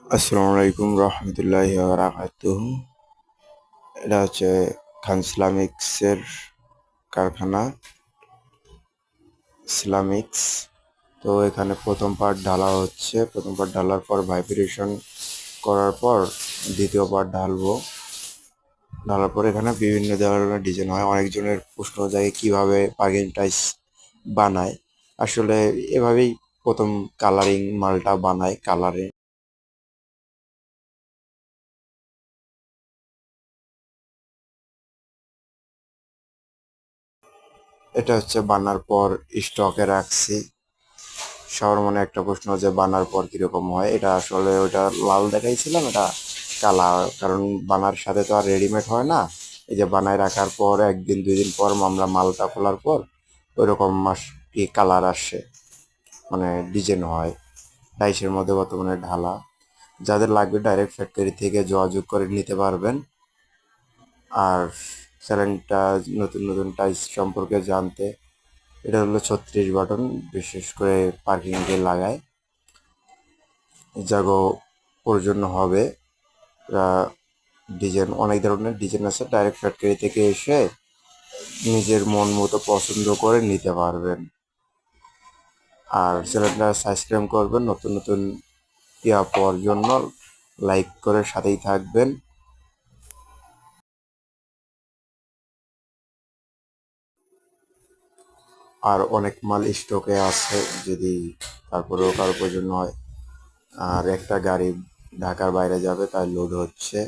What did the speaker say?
আসসালামু আলাইকুম রহমতুল্লাহি ওয়া বারাকাতুহু। এটা হচ্ছে খান ইসলামিক্সের কারখানা, ইসলামিক্স। তো এখানে প্রথম পার্ট ঢালা হচ্ছে। প্রথম পার্ট ঢালার পর ভাইব্রেশন করার পর দ্বিতীয় পার্ট ঢালবো। ঢালার পর এখানে বিভিন্ন ধরনের ডিজাইন হয়। অনেকজনের প্রশ্ন যায় কিভাবে পার্কিং টাইলস বানায়। আসলে এভাবেই প্রথম কালারিং মালটা বানায়। কালারিং এটা হচ্ছে বানার পর স্টকে রাখছি। সবার মনে একটা প্রশ্ন যে বানার পর কিরকম হয়। এটা আসলে ওটা লাল দেখাইছিলাম, এটা কালা, কারণ বানার সাথে তো আর রেডিমেড হয় না। এই যে বানায় রাখার পর একদিন দুই দিন পর আমরা মালটা খোলার পর ওইরকম কি কালার আসে, মানে ডিজাইন হয়। টাইসের মধ্যে বর্তমানে ঢালা। যাদের লাগবে ডাইরেক্ট ফ্যাক্টরি থেকে যোগাযোগ করে নিতে পারবেন। আর চ্যানেলটা নতুন নতুন টাইস সম্পর্কে জানতে, এটা হলো 36 বাটন, বিশেষ করে পার্কিংয়ে লাগায়। জাগো ওর জন্য হবে। ডিজাইন অনেক ধরনের ডিজাইন আছে, ডাইরেক্ট ফ্যাক্টরি থেকে এসে নিজের মন মতো পছন্দ করে নিতে পারবেন। আর চ্যানেলটা সাবস্ক্রাইব করবেন নতুন নতুন ইয়া পাওয়ার জন্য। লাইক করে সাথেই থাকবেন। আর অনেক মাল স্টকে আছে, যদি তারপরেও কারো প্রয়োজন হয়। আর একটা গাড়ি ঢাকার বাইরে যাবে, তাই লোড হচ্ছে।